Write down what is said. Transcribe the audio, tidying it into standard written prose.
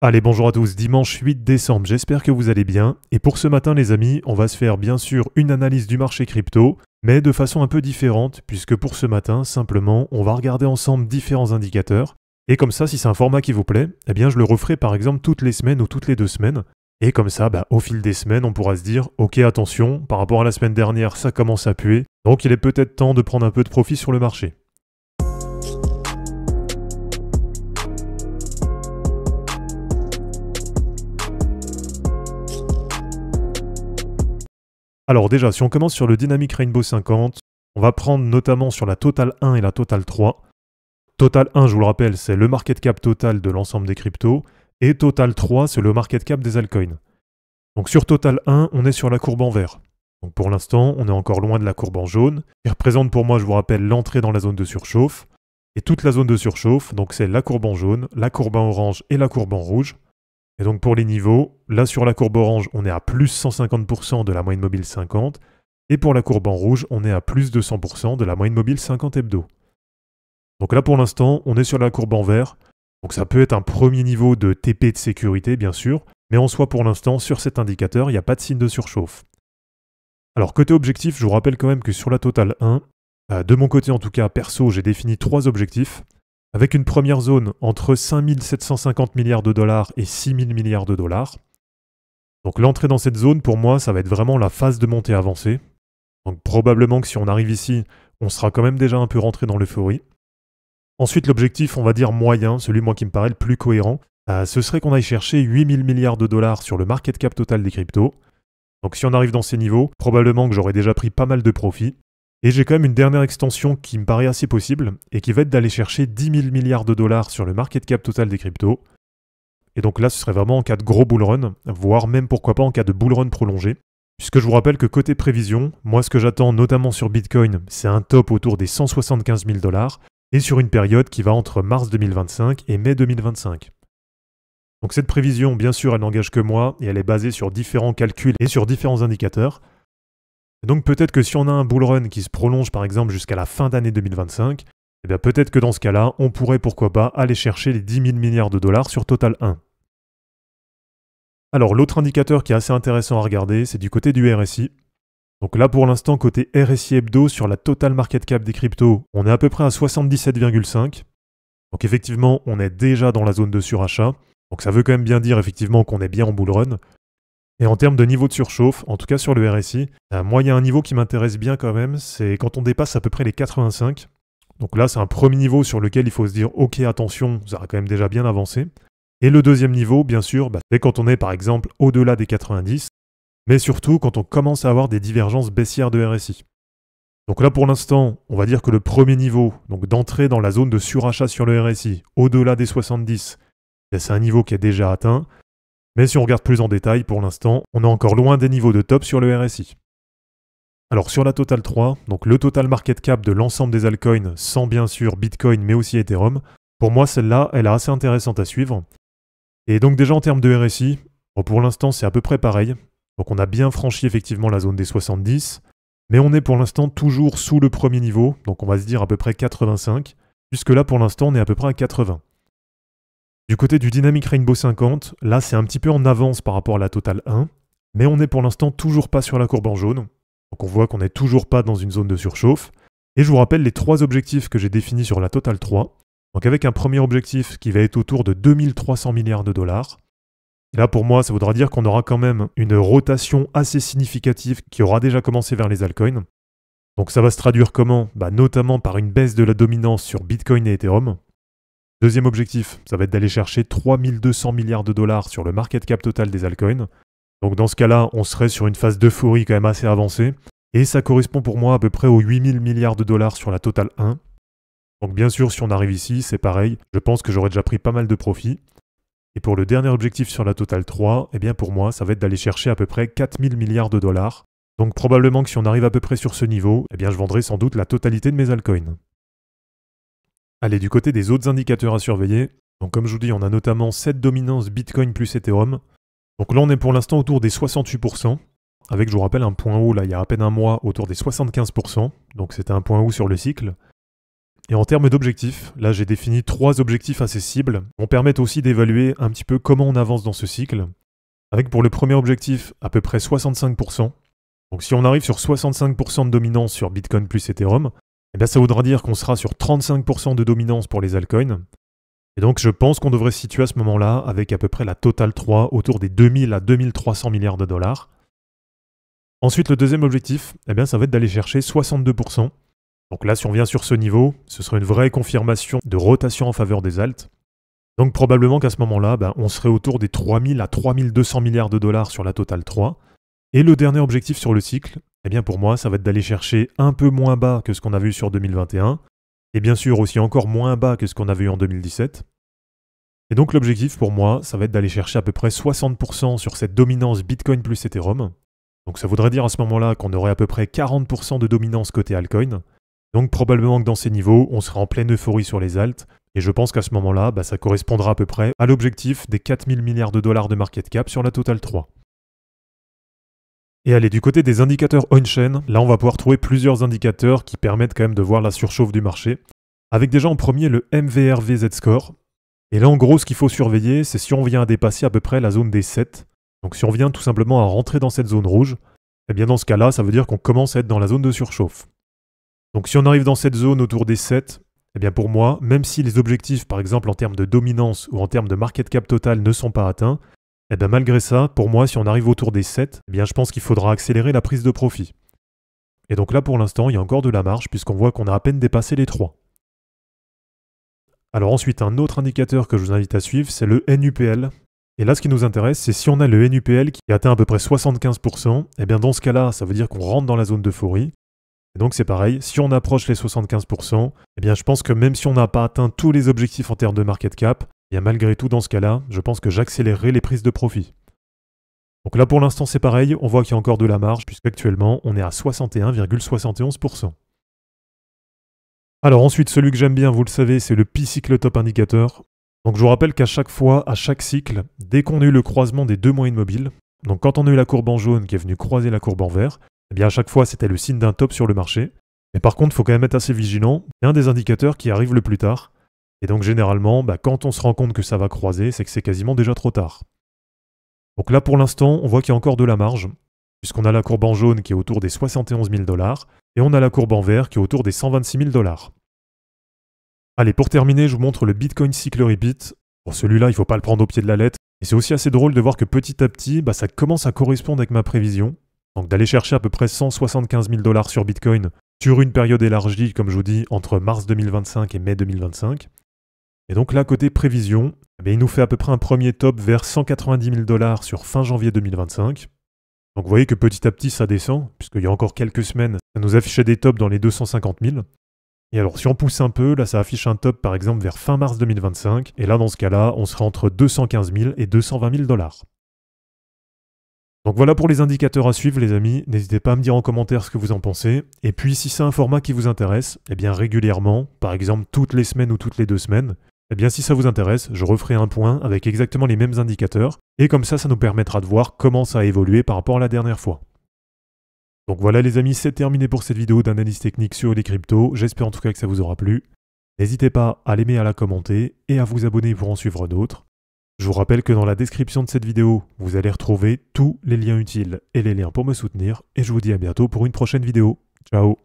Allez, bonjour à tous, dimanche 8 décembre, j'espère que vous allez bien. Et pour ce matin les amis, on va se faire bien sûr une analyse du marché crypto, mais de façon un peu différente, puisque pour ce matin, simplement, on va regarder ensemble différents indicateurs. Et comme ça, si c'est un format qui vous plaît, eh bien je le referai par exemple toutes les semaines ou toutes les 2 semaines. Et comme ça, au fil des semaines, on pourra se dire, ok attention, par rapport à la semaine dernière, ça commence à puer, donc il est peut-être temps de prendre un peu de profit sur le marché. Alors déjà, si on commence sur le Dynamic Rainbow 50, on va prendre notamment sur la Total 1 et la Total 3. Total 1, je vous le rappelle, c'est le market cap total de l'ensemble des cryptos, et Total 3, c'est le market cap des altcoins. Donc sur Total 1, on est sur la courbe en vert. Donc pour l'instant, on est encore loin de la courbe en jaune, qui représente pour moi, je vous rappelle, l'entrée dans la zone de surchauffe. Et toute la zone de surchauffe, donc c'est la courbe en jaune, la courbe en orange et la courbe en rouge. Et donc pour les niveaux, là sur la courbe orange, on est à plus 150% de la moyenne mobile 50. Et pour la courbe en rouge, on est à plus 200% de la moyenne mobile 50 hebdo. Donc là pour l'instant, on est sur la courbe en vert. Donc ça peut être un premier niveau de TP de sécurité bien sûr. Mais en soi pour l'instant, sur cet indicateur, il n'y a pas de signe de surchauffe. Alors côté objectif, je vous rappelle quand même que sur la Total 1, de mon côté en tout cas perso, j'ai défini 3 objectifs. Avec une première zone entre 5 750 milliards de dollars et 6 000 milliards de dollars. Donc l'entrée dans cette zone, pour moi, ça va être vraiment la phase de montée avancée. Donc probablement que si on arrive ici, on sera quand même déjà un peu rentré dans l'euphorie. Ensuite, l'objectif, on va dire moyen, celui moi qui me paraît le plus cohérent, ce serait qu'on aille chercher 8 000 milliards de dollars sur le market cap total des cryptos. Donc si on arrive dans ces niveaux, probablement que j'aurai déjà pris pas mal de profit. Et j'ai quand même une dernière extension qui me paraît assez possible, et qui va être d'aller chercher 10 000 milliards de dollars sur le market cap total des cryptos. Et donc là, ce serait vraiment en cas de gros bull run, voire même pourquoi pas en cas de bull run prolongé. Puisque je vous rappelle que côté prévision, moi ce que j'attends notamment sur Bitcoin, c'est un top autour des 175 000 dollars, et sur une période qui va entre mars 2025 et mai 2025. Donc cette prévision, bien sûr, elle n'engage que moi, et elle est basée sur différents calculs et sur différents indicateurs. Et donc peut-être que si on a un bull run qui se prolonge par exemple jusqu'à la fin d'année 2025, eh bien peut-être que dans ce cas-là, on pourrait pourquoi pas aller chercher les 10 000 milliards de dollars sur Total 1. Alors l'autre indicateur qui est assez intéressant à regarder, c'est du côté du RSI. Donc là pour l'instant, côté RSI hebdo sur la Total Market Cap des cryptos, on est à peu près à 77,5. Donc effectivement, on est déjà dans la zone de surachat. Donc ça veut quand même bien dire effectivement qu'on est bien en bull run. Et en termes de niveau de surchauffe, en tout cas sur le RSI, moi il y a un niveau qui m'intéresse bien quand même, c'est quand on dépasse à peu près les 85. Donc là c'est un premier niveau sur lequel il faut se dire ok attention, ça a quand même déjà bien avancé. Et le deuxième niveau, bien sûr, c'est quand on est par exemple au-delà des 90, mais surtout quand on commence à avoir des divergences baissières de RSI. Donc là pour l'instant, on va dire que le premier niveau, donc d'entrer dans la zone de surachat sur le RSI, au-delà des 70, c'est un niveau qui est déjà atteint. Mais si on regarde plus en détail, pour l'instant, on est encore loin des niveaux de top sur le RSI. Alors sur la Total 3, donc le total market cap de l'ensemble des altcoins, sans bien sûr Bitcoin mais aussi Ethereum, pour moi celle-là, elle est assez intéressante à suivre. Et donc déjà en termes de RSI, pour l'instant c'est à peu près pareil. Donc on a bien franchi effectivement la zone des 70, mais on est pour l'instant toujours sous le premier niveau, donc on va se dire à peu près 85, puisque là pour l'instant on est à peu près à 80. Du côté du Dynamic Rainbow 50, là c'est un petit peu en avance par rapport à la Total 1, mais on n'est pour l'instant toujours pas sur la courbe en jaune, donc on voit qu'on n'est toujours pas dans une zone de surchauffe. Et je vous rappelle les 3 objectifs que j'ai définis sur la Total 3, donc avec un premier objectif qui va être autour de 2300 milliards de dollars. Et là pour moi ça voudra dire qu'on aura quand même une rotation assez significative qui aura déjà commencé vers les altcoins. Donc ça va se traduire comment ? Notamment par une baisse de la dominance sur Bitcoin et Ethereum. Deuxième objectif, ça va être d'aller chercher 3200 milliards de dollars sur le market cap total des altcoins. Donc dans ce cas-là, on serait sur une phase d'euphorie quand même assez avancée. Et ça correspond pour moi à peu près aux 8000 milliards de dollars sur la Total 1. Donc bien sûr, si on arrive ici, c'est pareil. Je pense que j'aurais déjà pris pas mal de profit. Et pour le dernier objectif sur la Total 3, eh bien pour moi, ça va être d'aller chercher à peu près 4000 milliards de dollars. Donc probablement que si on arrive à peu près sur ce niveau, eh bien je vendrai sans doute la totalité de mes altcoins. Allez, du côté des autres indicateurs à surveiller, donc comme je vous dis, on a notamment cette dominance Bitcoin plus Ethereum. Donc là, on est pour l'instant autour des 68%, avec, je vous rappelle, un point haut, là, il y a à peine un mois, autour des 75%, donc c'était un point haut sur le cycle. Et en termes d'objectifs, là j'ai défini 3 objectifs assez cibles, qui vont permettre aussi d'évaluer un petit peu comment on avance dans ce cycle. Avec pour le premier objectif à peu près 65%. Donc si on arrive sur 65% de dominance sur Bitcoin plus Ethereum, eh bien ça voudra dire qu'on sera sur 35% de dominance pour les altcoins. Et donc je pense qu'on devrait se situer à ce moment-là avec à peu près la totale 3 autour des 2000 à 2300 milliards de dollars. Ensuite le deuxième objectif, eh bien ça va être d'aller chercher 62%. Donc là si on vient sur ce niveau, ce sera une vraie confirmation de rotation en faveur des alts. Donc probablement qu'à ce moment-là, on serait autour des 3000 à 3200 milliards de dollars sur la totale 3. Et le dernier objectif sur le cycle, eh bien pour moi, ça va être d'aller chercher un peu moins bas que ce qu'on a vu sur 2021, et bien sûr aussi encore moins bas que ce qu'on avait eu en 2017. Et donc l'objectif pour moi, ça va être d'aller chercher à peu près 60% sur cette dominance Bitcoin plus Ethereum. Donc ça voudrait dire à ce moment-là qu'on aurait à peu près 40% de dominance côté altcoin. Donc probablement que dans ces niveaux, on sera en pleine euphorie sur les alts, et je pense qu'à ce moment-là, ça correspondra à peu près à l'objectif des 4000 milliards de dollars de market cap sur la totale 3. Et allez, du côté des indicateurs on-chain, là on va pouvoir trouver plusieurs indicateurs qui permettent quand même de voir la surchauffe du marché. Avec déjà en premier le MVRVZ Score. Et là en gros ce qu'il faut surveiller, c'est si on vient à dépasser à peu près la zone des 7. Donc si on vient tout simplement à rentrer dans cette zone rouge, eh bien dans ce cas-là, ça veut dire qu'on commence à être dans la zone de surchauffe. Donc si on arrive dans cette zone autour des 7, eh bien pour moi, même si les objectifs par exemple en termes de dominance ou en termes de market cap total ne sont pas atteints, eh bien malgré ça, pour moi, si on arrive autour des 7, eh bien je pense qu'il faudra accélérer la prise de profit. Et donc là pour l'instant, il y a encore de la marge puisqu'on voit qu'on a à peine dépassé les 3. Alors ensuite, un autre indicateur que je vous invite à suivre, c'est le NUPL. Et là, ce qui nous intéresse, c'est si on a le NUPL qui atteint à peu près 75%, eh bien dans ce cas-là, ça veut dire qu'on rentre dans la zone d'euphorie. Et donc c'est pareil, si on approche les 75%, eh bien je pense que même si on n'a pas atteint tous les objectifs en termes de market cap, eh bien malgré tout dans ce cas-là, je pense que j'accélérerai les prises de profit. Donc là pour l'instant c'est pareil, on voit qu'il y a encore de la marge, puisqu'actuellement on est à 61,71%. Alors ensuite, celui que j'aime bien, vous le savez, c'est le P-Cycle Top Indicator. Donc je vous rappelle qu'à chaque fois, à chaque cycle, dès qu'on a eu le croisement des deux moyennes mobiles, donc quand on a eu la courbe en jaune qui est venue croiser la courbe en vert, eh bien à chaque fois c'était le signe d'un top sur le marché. Mais par contre, il faut quand même être assez vigilant. Il y a un des indicateurs qui arrive le plus tard. Et donc généralement, quand on se rend compte que ça va croiser, c'est que c'est quasiment déjà trop tard. Donc là pour l'instant, on voit qu'il y a encore de la marge, puisqu'on a la courbe en jaune qui est autour des 71 000 $, et on a la courbe en vert qui est autour des 126 000 $. Allez, pour terminer, je vous montre le Bitcoin Cycle Repeat. Pour celui-là, il ne faut pas le prendre au pied de la lettre. Et c'est aussi assez drôle de voir que petit à petit, ça commence à correspondre avec ma prévision. Donc d'aller chercher à peu près 175 000 $ sur Bitcoin sur une période élargie, comme je vous dis, entre mars 2025 et mai 2025. Et donc là, côté prévision, il nous fait à peu près un premier top vers 190 000 $ sur fin janvier 2025. Donc vous voyez que petit à petit, ça descend, puisqu'il y a encore quelques semaines, ça nous affichait des tops dans les 250 000. Et alors si on pousse un peu, là ça affiche un top par exemple vers fin mars 2025, et là dans ce cas-là, on sera entre 215 000 et 220 000 $. Donc voilà pour les indicateurs à suivre les amis, n'hésitez pas à me dire en commentaire ce que vous en pensez, et puis si c'est un format qui vous intéresse, eh bien régulièrement, par exemple toutes les semaines ou toutes les 2 semaines, eh bien si ça vous intéresse, je referai un point avec exactement les mêmes indicateurs, et comme ça nous permettra de voir comment ça a évolué par rapport à la dernière fois. Donc voilà les amis, c'est terminé pour cette vidéo d'analyse technique sur les cryptos, j'espère en tout cas que ça vous aura plu. N'hésitez pas à l'aimer, à la commenter et à vous abonner pour en suivre d'autres. Je vous rappelle que dans la description de cette vidéo, vous allez retrouver tous les liens utiles et les liens pour me soutenir, et je vous dis à bientôt pour une prochaine vidéo. Ciao!